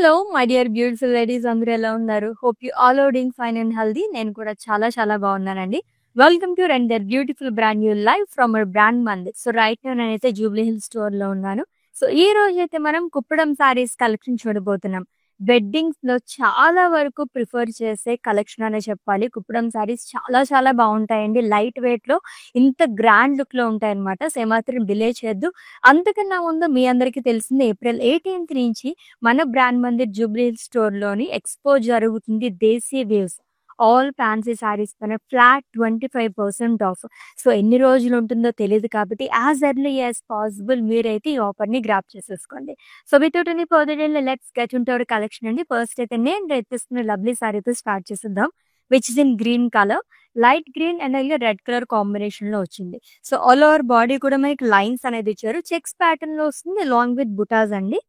Hello my dear beautiful ladies అందరూ ఎలా ఉన్నారు? Hope you all are doing fine and healthy. నేను కూడా చాలా బాగున్నానండి. వెల్కమ్ టు రెండర్ beautiful brand new live from our brand Mandir. So right now నేనైతే జూబ్లీ హిల్స్ స్టోర్ లో ఉన్నాను. సో ఈ రోజు అయితే మనం కుప్పడం సారీస్ కలెక్షన్ చూడబోతున్నాం. వెడ్డింగ్స్ లో చాలా వరకు ప్రిఫర్ చేసే కలెక్షన్ అనే చెప్పాలి. కుప్పడం సారీస్ చాలా బాగుంటాయండి. లైట్ వెయిట్ లో ఇంత గ్రాండ్ లుక్ లో ఉంటాయి అనమాట. సో ఏమాత్రం డిలే చేయొద్దు. అంతకన్నా ముందు మీ అందరికీ తెలిసింది ఏప్రిల్ 18th నుంచి మన బ్రాండ్ మందిర్ జూబ్లీ హిల్స్ స్టోర్ లోని ఎక్స్పో జరుగుతుంది. దేశీ వేవ్స్ ఆల్ ఫ్యాన్సీ సారీస్ పైన ఫ్లాట్ 25% ఆఫ్. సో ఎన్ని రోజులు ఉంటుందో తెలియదు కాబట్టి యాజ్ ఎర్లీ యాజ్ పాసిబుల్ మీరైతే ఈ ఆఫర్ ని గ్రాప్ చేసేసుకోండి. So without any further delay let's get into hour collection అండి. ఫస్ట్ అయితే నేను తెస్తున్న లవ్లీ సారీతో స్టార్ట్ చేసేద్దాం. Which is in green colour, light green and అలాగే రెడ్ కలర్ కాంబినేషన్ లో వచ్చింది. సో ఆల్ ఓవర్ బాడీ కూడా మనకి లైన్స్ అనేది ఇచ్చారు. చెక్స్ ప్యాటర్న్ లో వస్తుంది అలాంగ్ విత్ బుటాస్ అండి.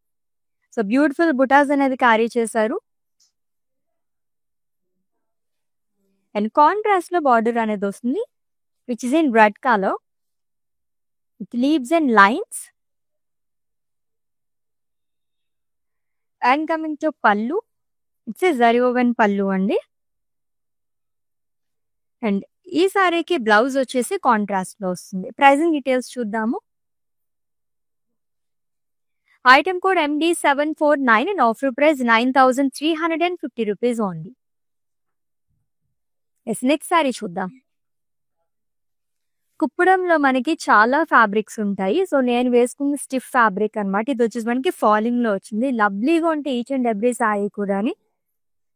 సో బ్యూటిఫుల్ బుటాస్ అనేది క్యారీ చేశారు. అండ్ కాంట్రాస్ట్ లో బార్డర్ అనేది వస్తుంది which is in red colour with leaves and lines. And coming to pallu, it's a zari woven pallu అండి. అండ్ ఈ సారీకి బ్లౌజ్ వచ్చేసి కాంట్రాస్ట్ లో వస్తుంది. ప్రైజింగ్ డీటెయిల్స్ చూద్దాము. Item code MD749 and offer price 9350 rupees only. Next sorry చూద్దాం. కుప్పడంలో మనకి చాలా ఫ్యాబ్రిక్స్ ఉంటాయి. సో నేను వేసుకున్న స్టిఫ్ ఫ్యాబ్రిక్ అనమాట. ఇది వచ్చేసి మనకి ఫాలింగ్ లో వచ్చింది. లవ్లీగా ఉంటాయి ఈచ్ అండ్ ఎవ్రీ సారీ కూడా.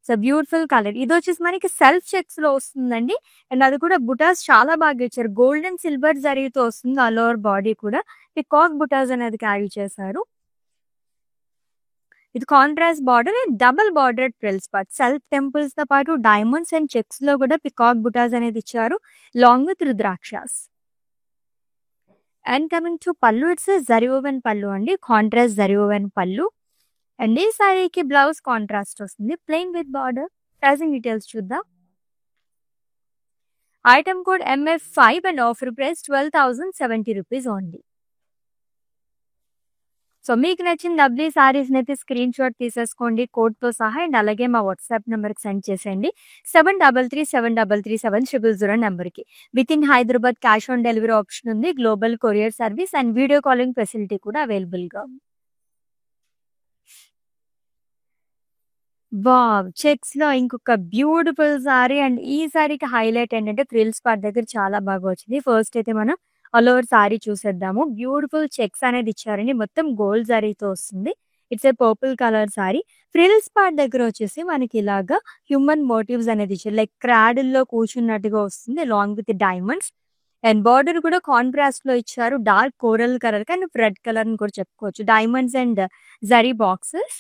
So beautiful colour. ఇది వచ్చేసి మనకి సెల్ఫ్ చెక్స్ లో వస్తుందండి. అండ్ అది కూడా బుటాస్ చాలా బాగా ఇచ్చారు. గోల్డ్ అండ్ సిల్వర్ జరీతో వస్తుంది. ఆల్ ఓవర్ బాడీ కూడా పికాక్ బుటాస్ అనేది క్యారీ చేశారు. ఇది contrast border and double border frills part. Self temples తో పాటు డైమండ్స్ అండ్ చెక్స్ లో కూడా పికాక్ బుటాస్ అనేది ఇచ్చారు long with rudrakshas. And coming to pallu, it's zari woven pallu అండి. Contrast zari woven pallu. And ఈ సారీకి బ్లౌజ్ కాంట్రాస్ట్ వస్తుంది plain with border. Pricing details చూద్దాం. Item code MF5 and offer price 12,070 rupees only. So మీకు నచ్చిన లవ్లీ సారీస్ అయితే స్క్రీన్ షాట్ తీసేసుకోండి కోడ్ తో సహా. అండ్ అలాగే మా వాట్సాప్ నెంబర్ కి సెండ్ చేసేయండి 7337337000 నెంబర్ కి. With in Hyderabad cash on delivery option ఉంది. Global courier service and video calling facility కూడా అవైలబుల్ గా. వావ్, చెక్స్ లో ఇంకొక బ్యూటిఫుల్ సారీ. అండ్ ఈ సారీకి హైలైట్ ఏంటంటే ఫ్రిల్స్ పార్ట్ దగ్గర చాలా బాగా వచ్చింది. ఫస్ట్ అయితే మనం ఆల్ ఓవర్ సారీ చూసేద్దాము. బ్యూటిఫుల్ చెక్స్ అనేది ఇచ్చారండి. మొత్తం గోల్డ్ సారీతో వస్తుంది. It's a purple colour sorry. Frills part దగ్గర వచ్చేసి మనకి ఇలాగా హ్యూమన్ మోటివ్స్ అనేది ఇచ్చారు. లైక్ క్రాడిల్లో కూర్చున్నట్టుగా వస్తుంది along with diamonds. And border కూడా కాంట్రాస్ట్ లో ఇచ్చారు. Dark coral colour and red colour అని కూడా చెప్పుకోవచ్చు. Diamonds and zari boxes.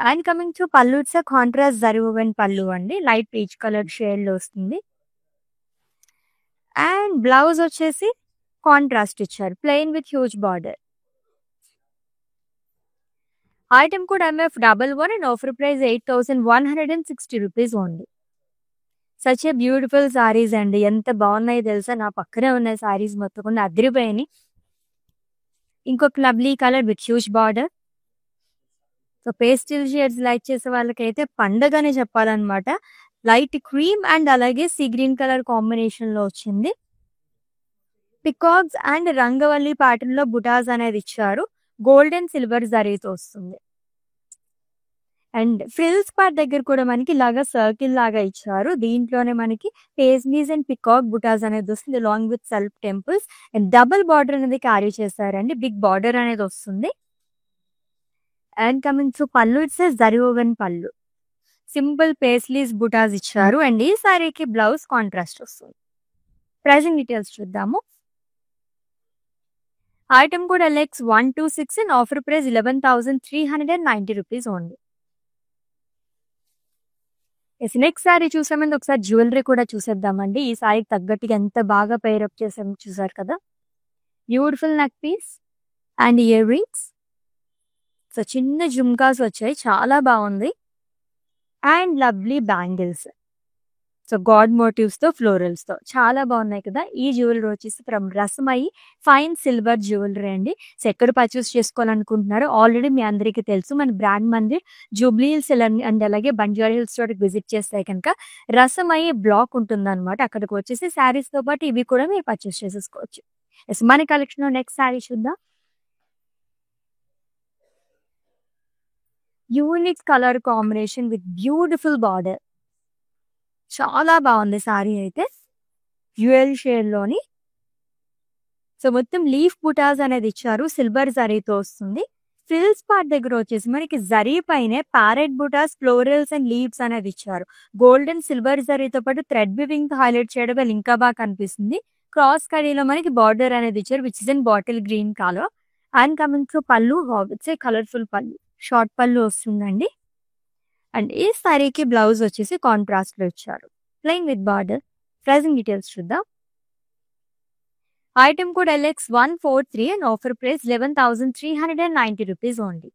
And coming to pallu, it's contrast zari woven pallu అండి. లైట్ పీచ్ కలర్ షేడ్ లో వస్తుంది. అండ్ బ్లౌజ్ వచ్చేసి కాంట్రాస్ట్ ఇచ్చారు plain with huge border. Item code MF11 and offer price 8,160 rupees only. Such a beautiful saris అండి. ఎంత బాగున్నాయి తెలుసా. నా పక్కనే ఉన్న సారీస్ మొత్తం కూడా అదిరిపోయాయి. ఇంకొక lovely colour with huge border. So pastel shades like చేసే వాళ్ళకైతే పండగనే చెప్పాలన్నమాట. లైట్ క్రీమ్ అండ్ అలాగే సీ గ్రీన్ కలర్ కాంబినేషన్ లో వచ్చింది. పికాక్స్ అండ్ రంగవల్లి ప్యాటర్న్ లో బుటాస్ అనేది ఇచ్చారు. గోల్డ్ అండ్ సిల్వర్ జరీతో వస్తుంది. అండ్ ఫ్రిల్స్ పార్ట్ దగ్గర కూడా మనకి ఇలాగా సర్కిల్ లాగా ఇచ్చారు. దీంట్లోనే మనకి పేస్లీస్ అండ్ పికాక్ బుటాస్ అనేది వస్తుంది along with self temples. And double border అనేది క్యారీ చేశారండి. బిగ్ బార్డర్ అనేది వస్తుంది. And coming to pallu, it's zari woven పళ్ళు. సింపుల్ పేస్లీస్ బుటాస్ ఇచ్చారు. అండ్ ఈ సారీకి బ్లౌజ్ కాంట్రాస్ట్ వస్తుంది. ప్రైజింగ్ డీటెయిల్స్ చూద్దాము. Item code LX126 and offer price 11,390 rupees only. Next sorry చూసే ముందు ఒకసారి జ్యువెలరీ కూడా చూసేద్దామండి. ఈ సారీకి తగ్గట్టుగా ఎంత బాగా పేరప్ చేసాము చూసారు కదా. Beautiful neck piece and earrings. So చిన్న జుమ్కాస్ వచ్చాయి, చాలా బాగుంది. And lovely bangles. So god motifs తో ఫ్లోరల్స్ తో చాలా బాగున్నాయి కదా. ఈ జ్యువెలరీ వచ్చేసి from Rasamayi fine silver jewellery అండి. సో ఎక్కడ పర్చేస్ చేసుకోవాలనుకుంటున్నారో ఆల్రెడీ మీ అందరికీ తెలుసు. మన బ్రాండ్ మందిర్ జూబ్లీ హిల్స్ అండ్ అలాగే బంజారా హిల్స్ తోటి విజిట్ చేస్తే కనుక రసమయి బ్లాక్ ఉంటుందన్నమాట. అక్కడికి వచ్చేసి శారీస్ తో పాటు ఇవి కూడా మీరు పర్చేస్ చేసేసుకోవచ్చు. మన కలెక్షన్ లో నెక్స్ట్ శారీ చూద్దాం. Unique colour combination with beautiful border. చాలా బాగుంది సారీ అయితే. డ్యూయల్ షేడ్ లోని సో మొత్తం లీఫ్ బుటాస్ అనేది ఇచ్చారు. సిల్వర్ జరీతో వస్తుంది. ఫ్రిల్స్ పార్ట్ దగ్గర వచ్చేసి మనకి జరీ పైనే ప్యారెట్ బుటాస్, ఫ్లోరల్స్ అండ్ లీవ్స్ అనేది ఇచ్చారు. గోల్డెన్ సిల్వర్ జరీతో పాటు థ్రెడ్ వివింగ్ తో హైలైట్ చేయడం వల్ల ఇంకా బాగా కనిపిస్తుంది. క్రాస్ కడీలో మనకి బార్డర్ అనేది ఇచ్చారు which is in bottle green colour. And coming to pallu, it's a colourful పళ్ళు, షార్ట్ పళ్ళు వస్తుందండి. అండ్ ఈ సారీకి బ్లౌజ్ వచ్చేసి కాంట్రాస్ట్ లో ఇచ్చారు plain with border. Pricing details చూద్దాం. Item code LX143 and offer price 11,390 rupees only.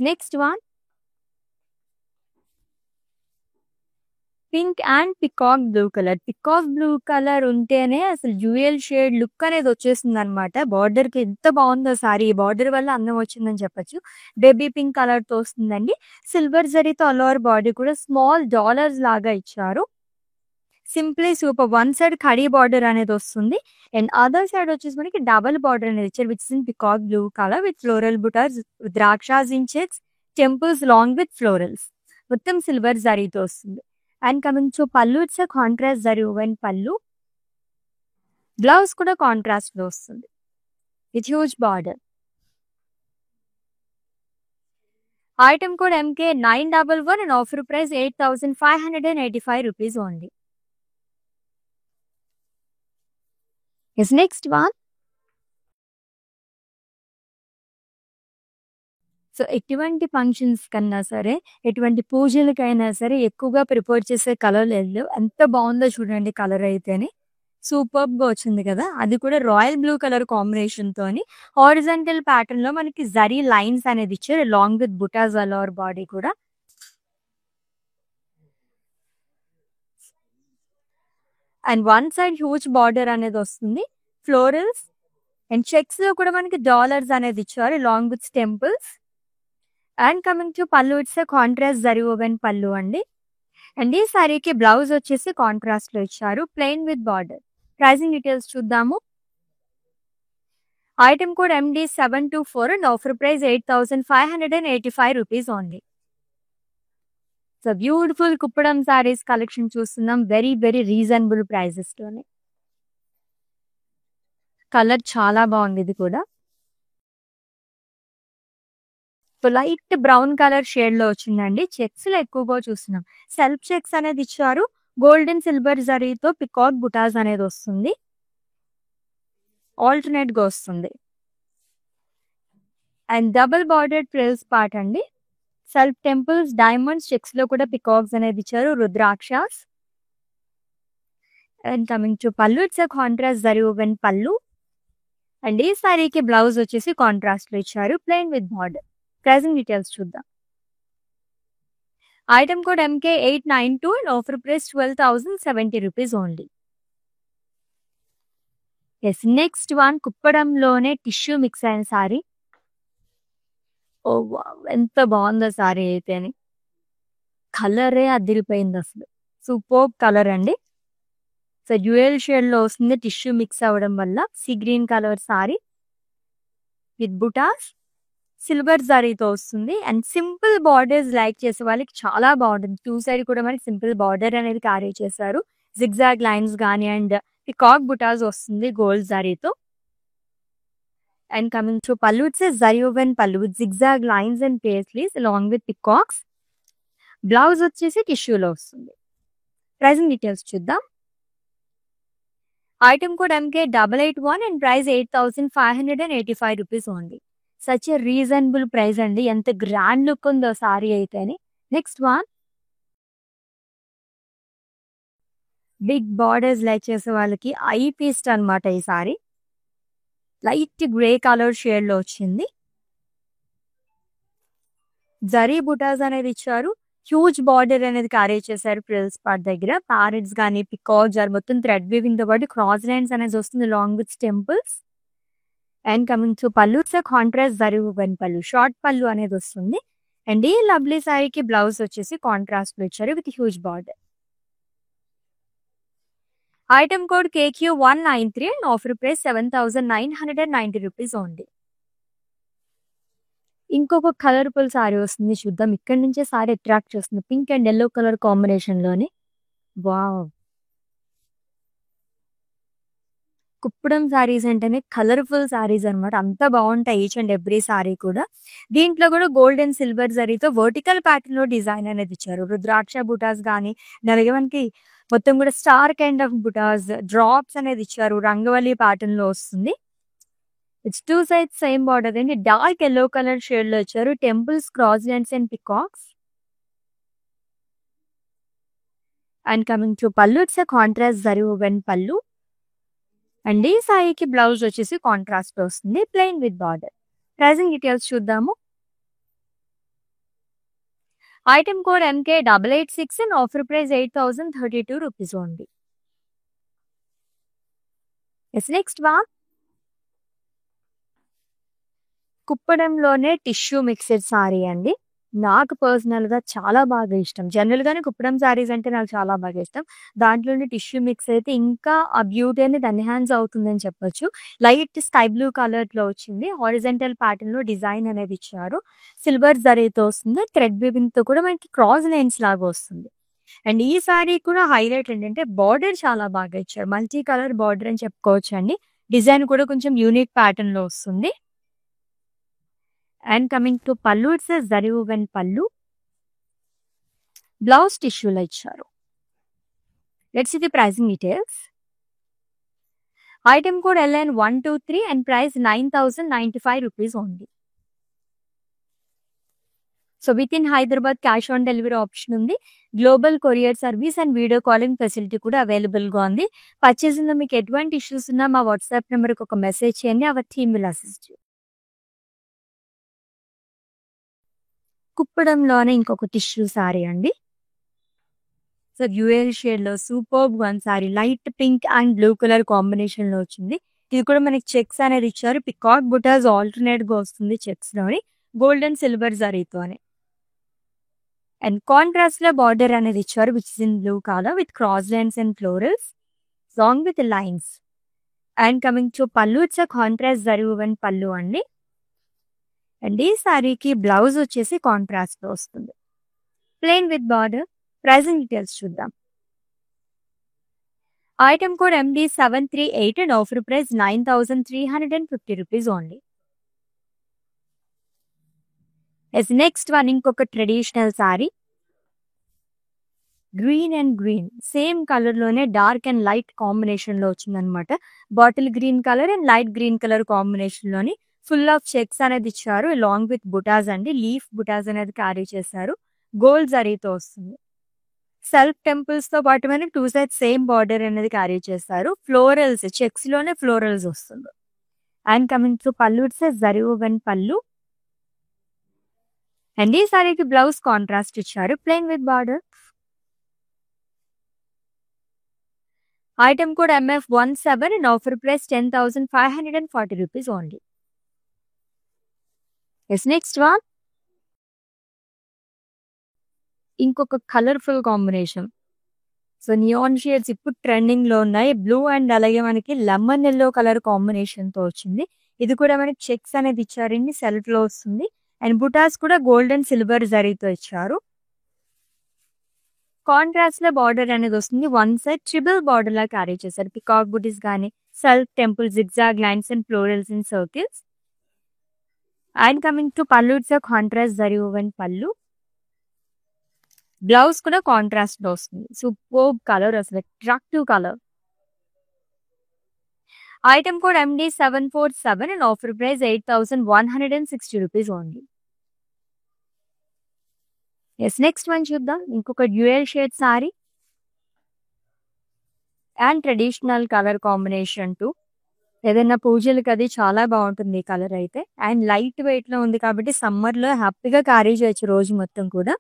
Next one pink and peacock blue colour. Peacock blue colour ఉంటేనే అసలు డ్యూయల్ షేడ్ లుక్ అనేది వచ్చేస్తుంది అనమాట. బార్డర్ కి ఎంత బాగుందో సారీ. ఈ బార్డర్ వల్ల అందం వచ్చిందని చెప్పొచ్చు. బేబీ పింక్ కలర్ తో వస్తుందండి. సిల్వర్ జరీతో అలోవర్ బాడీ కూడా స్మాల్ డాలర్స్ లాగా ఇచ్చారు. Simply super. One side khadi border అనేది వస్తుంది అండ్ అదర్ సైడ్ వచ్చేసి మనకి డబల్ బార్డర్ అనేది ఇచ్చారు which in peacock blue colour with floral butas, drakshas in checks, temples long with florals. మొత్తం సిల్వర్ జరీతో వస్తుంది. And coming to pallu, it's contrast zari woven pallu. Blouse కూడా కాంట్రాస్ట్ లో వస్తుంది with huge border. Item code MK911 and offer price 8,585 rupees only. Next one. So ఎటువంటి functions కన్నా సరే, ఎటువంటి పూజలకైనా సరే ఎక్కువగా ప్రిపేర్ చేసే కలర్ లేదు. ఎంత బాగుందో చూడండి కలర్ అయితేనే. సూపర్బ్ గా వచ్చింది కదా. అది కూడా రాయల్ బ్లూ కలర్ కాంబినేషన్ తోని హారిజాంటల్ ప్యాటర్న్ లో మనకి జరీ లైన్స్ అనేది ఇచ్చారు లాంగ్ విత్ బుటాస్ అలోవర్ బాడీ కూడా. And one side huge border అనేది వస్తుంది. ఫ్లోరల్స్ అండ్ చెక్స్ లో కూడా మనకి డాలర్స్ అనేది ఇచ్చారు long with temples. And coming to pallu, it's contrast zari woven pallu అండి. అండ్ ఈ సారీకి బ్లౌజ్ వచ్చేసి కాంట్రాస్ట్ లో ఇచ్చారు plain with border. Pricing details చూద్దాము. Item code MD724 and offer price 8,585 rupees only. So beautiful Kuppadam saris collection చూస్తున్నాం వెరీ వెరీ రీజనబుల్ ప్రైజెస్ లోనే. Colour చాలా బాగుంది. ఇది కూడా లైట్ బ్రౌన్ కలర్ షేడ్ లో వచ్చిందండి. చెక్స్ లో ఎక్కువగా చూస్తున్నాం. సెల్ఫ్ చెక్స్ అనేది ఇచ్చారు. గోల్డెన్ సిల్వర్ జరీతో పికాక్ బుటాస్ అనేది వస్తుంది. ఆల్టర్నేట్ గా వస్తుంది. And double bordered frills part అండి. సెల్ఫ్ టెంపుల్స్, డైమండ్స్, చెక్స్ లో కూడా పికాక్స్ అనేది ఇచ్చారు, rudrakshas. And coming to pallu, it's contrast zari woven pallu. And ఈ సారీకి బ్లౌజ్ వచ్చేసి కాంట్రాస్ట్ లో ఇచ్చారు plain with border. Pricing details చూద్దాం. Item code MK892 and offer price 12,070 rupees only. Next one కుప్పడంలోనే టిష్యూ మిక్స్ అయిన సారీ. ఓ ఎంత బాగుందో సారీ అయితేనే. కలరే అదిరిపోయింది అసలు. సూపర్ కలర్ అండి. సో డ్యూయల్ షేడ్ లో వస్తుంది టిష్యూ మిక్స్ అవ్వడం వల్ల. Sea green colour saree with బుటాస్, సిల్వర్ జరీతో వస్తుంది. అండ్ సింపుల్ బార్డర్స్ లైక్ చేసే వాళ్ళకి చాలా బాగుంటుంది. టూ సైడ్ కూడా మనకి సింపుల్ బార్డర్ అనేది క్యారీ చేశారు. జిగ్జాగ్ లైన్స్ కానీ అండ్ పికాక్ బుటాస్ వస్తుంది గోల్డ్ జరీతో. And coming to pallu, it's zari woven pallu with zigzag lines and paisleys along with peacocks. Blouse వచ్చేసి టిష్యూలో వస్తుంది. ప్రైసింగ్ డీటెయిల్స్ చూద్దాం. Item code MK881 and price 8,585 rupees only. Such a reasonable price అండి. ఎంత grand look ఉందో saree అయితేనే. Next one. Big borders like చేసే వాళ్ళకి ఐ పీస్ట్ అనమాట ఈ sorry. Light grey colour shade లో వచ్చింది. జరీ బుటాస్ అనేది ఇచ్చారు. హ్యూజ్ బార్డర్ అనేది క్యారీ చేశారు ఫ్రిల్స్ పార్ట్ దగ్గర. ప్యారెట్స్ గాని, పికాక్స్ ఆర్ మొత్తం థ్రెడ్ వీవింగ్‌తో పాటు క్రాస్ లైన్స్ అనేది వస్తుంది long with temples. And coming to pallu it's contrast zari woven పల్లు. షార్ట్ పల్లు అనేది వస్తుంది. అండ్ ఈ లవ్లీ సారీకి బ్లౌజ్ వచ్చేసి కాంట్రాస్ట్‌లో ఇచ్చారు with huge border. Item code KQ193 and offer price 7,990 rupees only. ఇంకొక కలర్‌ఫుల్ సారీ వస్తుంది చూద్దాం. ఇక్కడి నుంచే సారీ అట్రాక్ట్ చేస్తుంది. పింక్ అండ్ యెల్లో కలర్ కాంబినేషన్‌లోని. వావ్! కుప్పడం సారీస్ అంటేనే కలర్‌ఫుల్ సారీస్ అన్నమాట. అంత బావుంటాయి ఈచ్ అండ్ ఎవ్రీ సారీ కూడా. దీంట్లో కూడా గోల్డ్ అండ్ సిల్వర్ జరీతో వర్టికల్ ప్యాటర్న్‌లో డిజైన్ అనేది ఇచ్చారు. రుద్రాక్ష బుటాస్ గాని, అలాగే మనకి మొత్తం కూడా star kind of butas, drops అనేది ఇచ్చారు. రంగవల్లి ప్యాటర్న్‌లో వస్తుంది. ఇట్స్ 2 సైడ్స్ సేమ్ బార్డర్ అండి. డార్క్ యెల్లో కలర్ షేడ్‌లో ఇచ్చారు. Temples, cross lines and peacocks. And coming to pallu it's contrast zari woven pallu. And ఈ సారీకి బ్లౌజ్ వచ్చేసి కాంట్రాస్ట్‌లో వస్తుంది. Plain with border. Pricing details చూద్దాము. Item code MK886 and offer price 8,032 rupees only. Next one కుప్పడంలోనే tissue mixed sari అండి. నాకు పర్సనల్‌గా చాలా బాగా ఇష్టం. జనరల్‌గానే కుప్పడం సారీస్ అంటే నాకు చాలా బాగా ఇష్టం. దాంట్లోనే టిష్యూ మిక్స్ అయితే ఇంకా ఆ బ్యూటీ అనేది ఎన్హాన్స్ అవుతుందని చెప్పొచ్చు. లైట్ స్కై బ్లూ కలర్‌లో వచ్చింది. హారిజాంటల్ ప్యాటర్న్‌లో డిజైన్ అనేది ఇచ్చారు. సిల్వర్ జరీతో వస్తుంది. థ్రెడ్ వీవింగ్‌తో కూడా మనకి క్రాస్ లైన్స్ లాగా వస్తుంది. అండ్ ఈ సారీ కూడా హైలైట్ ఏంటంటే బార్డర్ చాలా బాగా ఇచ్చారు. మల్టీ కలర్ బార్డర్ అని చెప్పుకోవచ్చండి. డిజైన్ కూడా కొంచెం యూనిక్ ప్యాటర్న్‌లో వస్తుంది. And coming to pallu it's zari woven pallu. Blouse టిష్యూలో ఇచ్చారు. Let's see the pricing details. Item code LN123 and price 9,095 rupees only. So with in Hyderabad cash on delivery option ఉంది. Global courier service and video calling facility కూడా అవైలబుల్‌గా ఉంది. పర్చేసింగ్‌లో మీకు ఎటువంటి issues ఉన్నా మా వాట్సాప్ నెంబర్‌కి ఒక మెసేజ్ చేయండి. Our team will assist you. కుప్పడంలోనే ఇంకొక టిష్యూ సారీ అండి. సో డ్యూయల్ షేడ్‌లో superb one sari. Light pink and blue colour కాంబినేషన్‌లో వచ్చింది. ఇది కూడా మనకి చెక్స్ అనేది ఇచ్చారు. పికాక్ బుటాస్ ఆల్టర్‌నేట్‌గా వస్తుంది చెక్స్‌లోని. గోల్డ్ అండ్ సిల్వర్ జరీతోని. అండ్ కాంట్రాస్ట్‌లో బార్డర్ అనేది ఇచ్చారు which is in blue colour with cross lines and florals long with lines. And coming to pallu it's contrast zari woven pallu అండి. అండ్ ఈ సారీకి బ్లౌజ్ వచ్చేసి కాంట్రాస్ట్‌లో వస్తుంది. Plain with border. Pricing details చూద్దాం. Item code MD738 and offer price 9,350 rupees only. Next one ఇంకొక traditional sari. Green and green same కలర్‌లోనే dark and light కాంబినేషన్‌లో వచ్చిందనమాట. Bottle green colour and light green colour కాంబినేషన్‌లోని full of checks అనేది ఇచ్చారు. Long with బుటాస్ అండి. Leaf బుటాస్ అనేది carry చేశారు. గోల్డ్ జరీతో వస్తుంది. సెల్ఫ్ టెంపుల్స్‌తో పాటు మనకి 2 సైడ్స్ సేమ్ బార్డర్ అనేది క్యారీ చేస్తారు. ఫ్లోరల్స్ చెక్స్‌లోనే ఫ్లోరల్స్ వస్తుంది. And coming to pallu it's zari woven pallu. And ఈ సారీకి బ్లౌజ్ కాంట్రాస్ట్ ఇచ్చారు. Plain with border. Item code MF17 and offer price 10,540 rupees only. Next one ఇంకొక colourful combination. So neon shades ఇప్పుడు ట్రెండింగ్‌లో ఉన్నాయి. బ్లూ అండ్ అలాగే మనకి లెమన్ యెల్లో కలర్ కాంబినేషన్‌తో వచ్చింది. ఇది కూడా మనకి చెక్స్ అనేది ఇచ్చారండి. సెల్ఫ్‌లో వస్తుంది. అండ్ బుటాస్ కూడా గోల్డ్ అండ్ సిల్వర్ జరీతో ఇచ్చారు. కాంట్రాస్ట్‌లో బార్డర్ అనేది వస్తుంది. వన్ సైడ్ ట్రిపుల్ బార్డర్‌లా క్యారీ చేశారు. పికాక్ బుటీస్ గాని, self temple zigzag lines and florals in circles. And coming to pallu it's contrast zari woven pallu. Blouse కూడా కాంట్రాస్ట్‌లో వస్తుంది. సూపర్బ్ కలర్ అసలు attractive colour. Item code MD747 and offer price 8,160 rupees only. Next one చూద్దాం. ఇంకొక dual shade sorry and traditional colour combination to. ఏదైనా పూజలకి అది చాలా బాగుంటుంది ఈ కలర్ అయితే. అండ్ లైట్ వెయిట్‌లో ఉంది కాబట్టి సమ్మర్‌లో హ్యాపీగా క్యారీ చేయొచ్చు రోజు మొత్తం కూడా.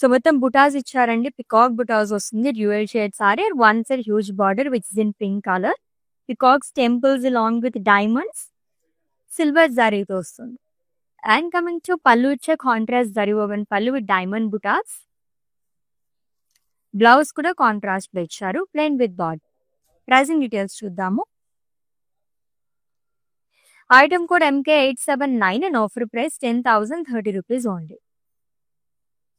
సో మొత్తం బుటాస్ ఇచ్చారండి. పికాక్ బుటాస్ వస్తుంది. Dual shade sari. One side huge border which is in pink colour. Peacocks temples along with diamonds silver జరీతో వస్తుంది. అండ్ కమింగ్ టు పళ్ళు ఇచ్చే contrast zari woven pallu with diamond butas. Blouse కూడా కాంట్రాస్ట్ లో ఇచ్చారు plain with border. Pricing details చూద్దాము. Item code MK879 and offer price 10,030 rupees only.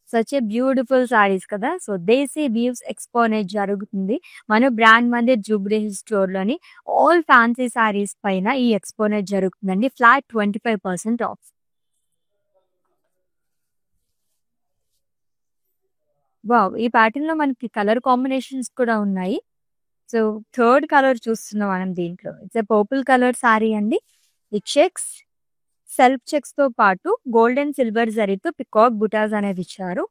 Such a beautiful saris కదా. So Desi weaves expo అనేది జరుగుతుంది మన బ్రాండ్ మందిర్ జూబ్లీ హిల్స్ స్టోర్ లోని. ఆల్ ఫ్యాన్సీ సారీస్ పైన ఈ ఎక్స్పో అనేది జరుగుతుందండి. Flat 25% of. వావ్, ఈ ప్యాటర్న్ లో మనకి కలర్ కాంబినేషన్స్ కూడా ఉన్నాయి. సో థర్డ్ కలర్ చూస్తున్నాం మనం దీంట్లో. It's a purple colour sari అండి. ఈ చెక్స్ సెల్ఫ్ చెక్స్ తో పాటు గోల్డ్ అండ్ సిల్వర్ జరీతో పికాక్ బుటాస్ అనేది ఇచ్చారు.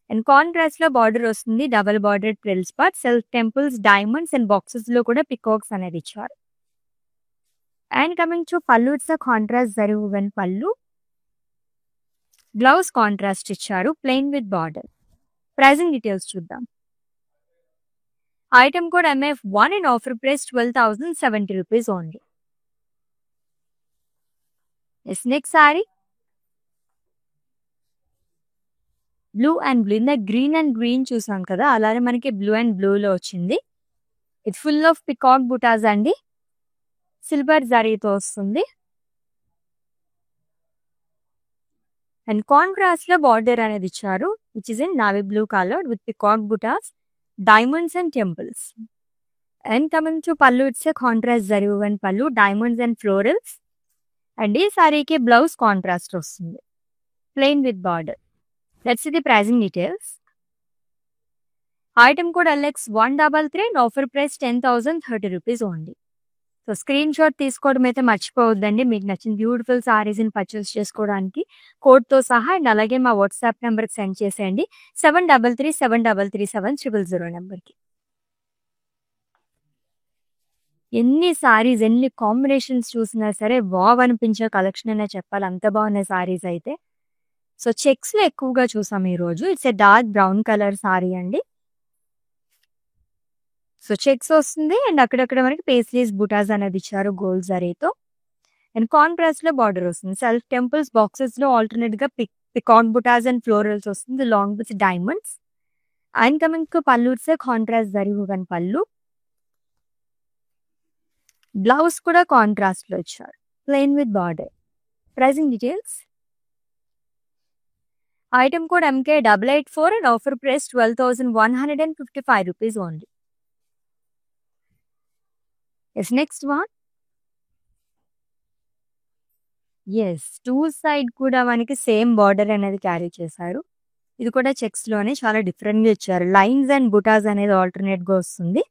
అండ్ కాంట్రాస్ట్ లో బార్డర్ వస్తుంది. Double border frills part self temples diamonds and boxes లో కూడా పికాక్స్ అనేది ఇచ్చారు. And coming to pallu it's contrast zari woven pallu. Blouse contrast ఇచ్చారు plain with border. Pricing details చూద్దాం. Item code MF1 and offer price 12,070 rupees only. Next sorry blue and blue. ఇందా green and green చూసాం కదా, అలానే మనకి బ్లూ అండ్ బ్లూ లో వచ్చింది. ఇది ఫుల్ ఆఫ్ పికాక్ బుటాస్ అండి. సిల్వర్ జరీతో వస్తుంది. అండ్ కాంట్రాస్ట్ లో బార్డర్ అనేది ఇచ్చారు which is in navy blue colour with peacock బుటాస్ diamonds and temples. And coming to pallu it's contrast zari woven pallu diamonds and florals. And ఈ సారీకి బ్లౌజ్ కాంట్రాస్ట్ వస్తుంది plain with border. Let's see the pricing details. Item code LX133 and offer price 10,030 rupees only. So screenshot తీసుకోవడం అయితే మర్చిపోవద్దండి. మీకు నచ్చిన beautiful సారీస్ని purchase చేసుకోవడానికి కోడ్తో సహా. అండ్ అలాగే మా వాట్సాప్ నెంబర్కి సెండ్ చేసేయండి 7337337000 నెంబర్కి. ఎన్ని సారీస్ ఎన్ని కాంబినేషన్స్ చూసినా సరే వావ్ అనిపించే కలెక్షన్ అనే చెప్పాలి. అంత బాగున్నాయి సారీస్ అయితే. సో చెక్స్ లో ఎక్కువగా చూసాం ఈ రోజు. It's a dark brown colour sari అండి. సో చెక్స్ వస్తుంది అండ్ అక్కడక్కడ మనకి పేస్లీస్ బుటాస్ అనేది ఇచ్చారు గోల్డ్ జరీతో. అండ్ కాంట్రాస్ట్ లో బార్డర్ వస్తుంది. సెల్ఫ్ టెంపుల్స్ బాక్సెస్ లో ఆల్టర్నేట్ గా పికాక్ బుటాస్ అండ్ ఫ్లోరల్స్ వస్తుంది long with diamonds. And coming to pallu it's contrast zari woven pallu. Blouse కూడా కాంట్రాస్ట్ లో ఇచ్చారు plain with border. Pricing details. Item code MK884 and offer price 12,155 rupees only. Next one. Two side కూడా మనకి same border అనేది carry చేశారు. ఇది కూడా checks లోనే చాలా డిఫరెంట్ గా ఇచ్చారు. లైన్స్ అండ్ బుటాస్ అనేది ఆల్టర్నేట్ గా వస్తుంది.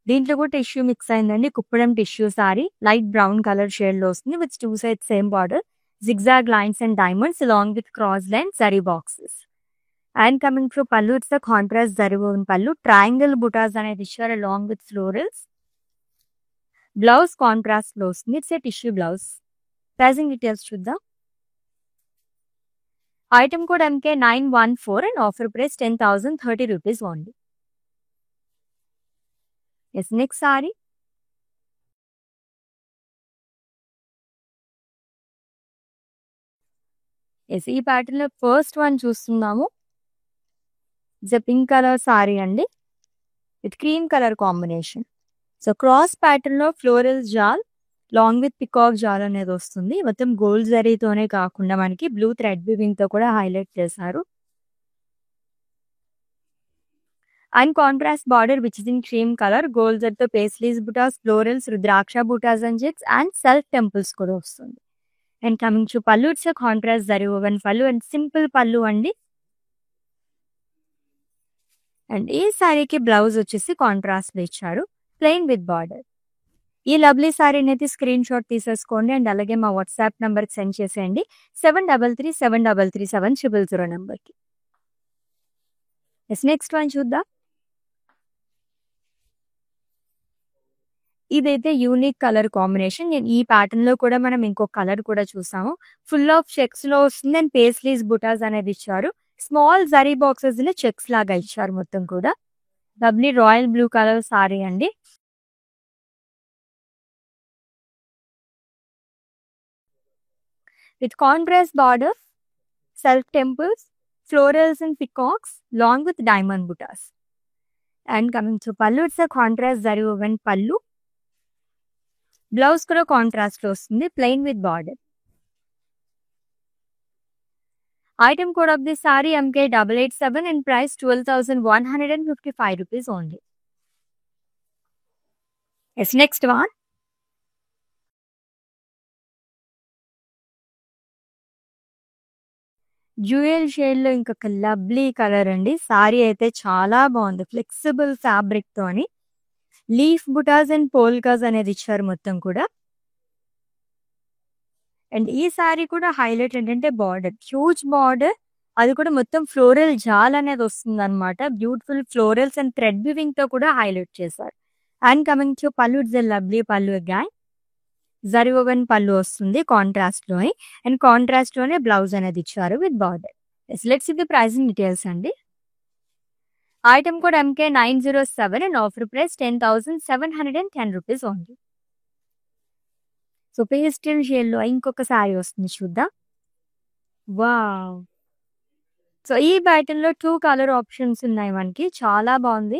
దీంట్లో కూడా టిష్యూ మిక్స్ అయిందండి. Kuppadam tissue sorry light brown colour shade లో వస్తుంది with two side same border zigzag lines and diamonds along with cross lines zari boxes. And coming to pallu, it's the contrast zari woven pallu. Triangle buttas అనేది ఇచ్చారు along with florals. Blouse contrast లో వస్తుంది. It's a tissue blouse. Pricing details చూద్దాం. Item code MK914 and offer price 10,030 rupees only. Next saree. ఈ pattern లో first one చూస్తున్నాము. It's pink colour sari అండి with cream colour combination. So cross pattern లో floral జాల్ long with peacock జాల్ అనేది వస్తుంది. మొత్తం గోల్డ్ జరీతోనే కాకుండా మనకి బ్లూ థ్రెడ్ వీవింగ్ తో కూడా హైలైట్ చేశారు. And contrast border which is in cream colour gold జరీతో paisleys butas florals rudraksha butas and checks and self temples కూడా వస్తుంది. And coming to pallu it's contrast zari woven pallu and simple pallu అండి. అండ్ ఈ సారీకి బ్లౌజ్ వచ్చేసి కాంట్రాస్ట్ లో ఇచ్చారు ప్లెయిన్ విత్ బార్డర్. ఈ లవ్లీ సారీని అయితే స్క్రీన్ షాట్ తీసేసుకోండి అండ్ అలాగే మా వాట్సాప్ నెంబర్కి సెండ్ చేసేయండి 7337337000 నెంబర్కి. నెక్స్ట్ వన్ చూద్దాం. ఇదైతే యూనిక్ కలర్ కాంబినేషన్. ఈ ప్యాటర్న్ లో కూడా మనం ఇంకో కలర్ కూడా చూసాము. ఫుల్ ఆఫ్ చెక్స్ లో వస్తుంది అండ్ పేస్లీస్ బుటాస్ అనేది ఇచ్చారు. స్మాల్ జరీ బాక్సెస్ లో చెక్స్ లాగా ఇచ్చారు మొత్తం కూడా. Lovely royal blue colour sari అండి. With contrast border, self temples, florals and peacocks long with diamond butas. And coming to pallu, it's contrast zari woven pallu. Blouse కూడా కాంట్రాస్ట్ లో వస్తుంది, plain with border. Item code of this saree MK887 and price 12,155 rupees only. Yes, next one. Jewel shade లో ఇంకొక lovely colour అండి. Sorry అయితే చాలా బాగుంది, flexible fabric తోని లీఫ్ బుటాస్ అండ్ పోల్కాస్ అనేది ఇచ్చారు మొత్తం కూడా. అండ్ ఈ సారీ కూడా హైలైట్ ఏంటంటే బార్డర్, హ్యూజ్ బార్డర్, అది కూడా మొత్తం ఫ్లోరల్ జాల్ అనేది వస్తుంది అనమాట. Beautiful florals and thread weaving తో కూడా హైలైట్ చేశారు. And coming to pallu, it's a lovely పల్లు అగైన్. జరీ ఓవెన్ పల్లు వస్తుంది కాంట్రాస్ట్ లో, అండ్ కాంట్రాస్ట్ లోనే బ్లౌజ్ అనేది ఇచ్చారు with border. Let's see the pricing details అండి. Item code MK907 and offer price 10,710 rupees only. So pastel shade లో ఇంకొక సారీ వస్తుంది, చూద్దాం. వావ్! సో ఈ ప్యాటర్న్ లో 2 కలర్ ఆప్షన్స్ ఉన్నాయి మనకి, చాలా బాగుంది.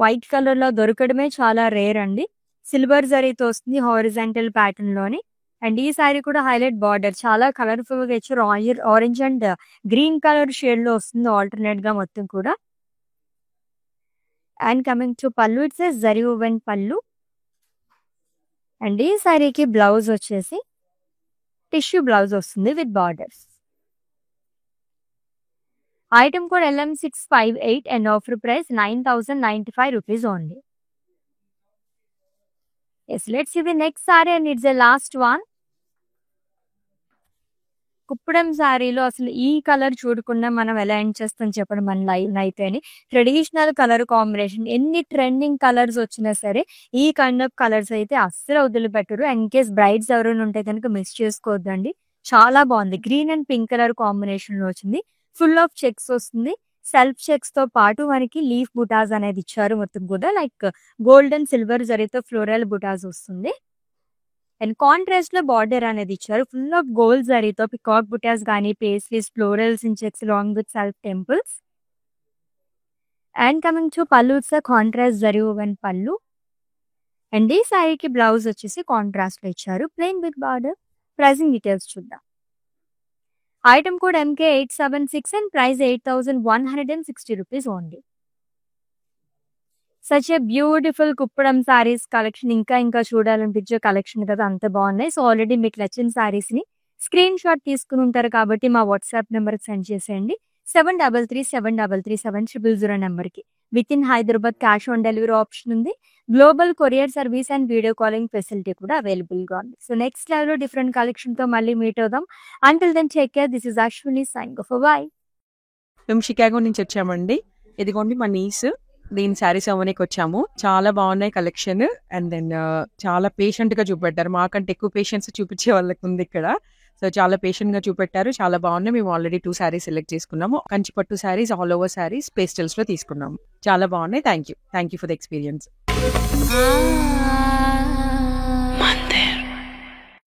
వైట్ కలర్ లో దొరకడమే చాలా రేర్ అండి. సిల్వర్ జరీతో వస్తుంది హారిజాంటల్ ప్యాటర్న్ లోని. అండ్ ఈ సారీ కూడా హైలైట్ బార్డర్, చాలా కలర్ఫుల్ గా ఇచ్చారు. Orange and green colour shade లో వస్తుంది ఆల్టర్నేట్ గా మొత్తం కూడా. And coming to pallu, it's a zari woven పల్లు. అండ్ ఈ సారీకి బ్లౌజ్ వచ్చేసి టిష్యూ బ్లౌజ్ వస్తుంది with borders. Item code LM658 and offer price 9,095 rupees only. Yes, let's see the next saree and it's the last one. Kuppadam శారీలో అసలు ఈ colour చూడకుండా మనం ఎలా ఎండ్ చేస్తాం చెప్పండి మన లైవ్ అయితేని. ట్రెడిషనల్ కలర్ కాంబినేషన్, ఎన్ని ట్రెండింగ్ కలర్స్ వచ్చినా సరే ఈ కైండ్ ఆఫ్ కలర్స్ అయితే అస్సలు వదిలిపెట్టరు. ఇన్ కేస్ బ్రైడ్స్ ఎవరైనా ఉంటే కనుక మిస్ చేసుకోవద్దండి. చాలా బాగుంది, green and pink colour combination లో వచ్చింది. ఫుల్ ఆఫ్ చెక్స్ వస్తుంది. సెల్ఫ్ చెక్స్ తో పాటు మనకి లీఫ్ బుటాస్ అనేది ఇచ్చారు మొత్తం కూడా, లైక్ గోల్డ్ అండ్ సిల్వర్ జరీతో ఫ్లోరల్ బుటాస్ వస్తుంది. అండ్ కాంట్రాస్ట్ లో బార్డర్ అనేది ఇచ్చారు, ఫుల్ ఆఫ్ గోల్డ్ జరీతో పికాక్ బుటాస్ కానీ paisleys, florals in checks long with self temples. And coming to pallu, it's contrast zari woven పల్లు. అండ్ ఈ సారీకి బ్లౌజ్ వచ్చేసి కాంట్రాస్ట్ లో ఇచ్చారు, plain with border. Pricing details చూద్దాం. Item code MK876 and price 8,160 rupees only. Such a beautiful Kuppadam saris collection, ఇంకా చూడాలనిపించే collection కదా, అంత బాగున్నాయి. సో ఆల్రెడీ మీకు నచ్చిన సారీస్ ని స్క్రీన్ షాట్ తీసుకుని ఉంటారు కాబట్టి మా వాట్సాప్ నెంబర్ సెండ్ చేసేయండి. 7337337000 నెంబర్కి. With in Hyderabad cash on delivery option ఉంది. Global courier service and video calling facility కూడా అవైలబుల్ గా ఉంది. సో నెక్స్ట్ లైవ్ లో డిఫరెంట్ కలెక్షన్ తో మళ్ళీ మీట్ అవుదాం. Until then take care. This is Ashwini signing off. Bye. మేము షికాగో నుంచి వచ్చామండి. ఇదిగోండి మా నీస్, దీని శారీస్ అవ్వడానికి వచ్చాము. చాలా బాగున్నాయి కలెక్షన్. అండ్ దెన్ చాలా పేషెంట్ గా చూపెట్టారు, మాకంటే ఎక్కువ పేషెంట్స్ చూపించే వాళ్ళకి ఉంది ఇక్కడ. సో చాలా పేషెంట్ గా చూపెట్టారు, చాలా బాగున్నాయి. మేము ఆల్రెడీ 2 శారీస్ సెలెక్ట్ చేసుకున్నాము. Kanchipattu saris, all over saris, pastels లో తీసుకున్నాము. చాలా బాగున్నాయి. Thank you for the experience.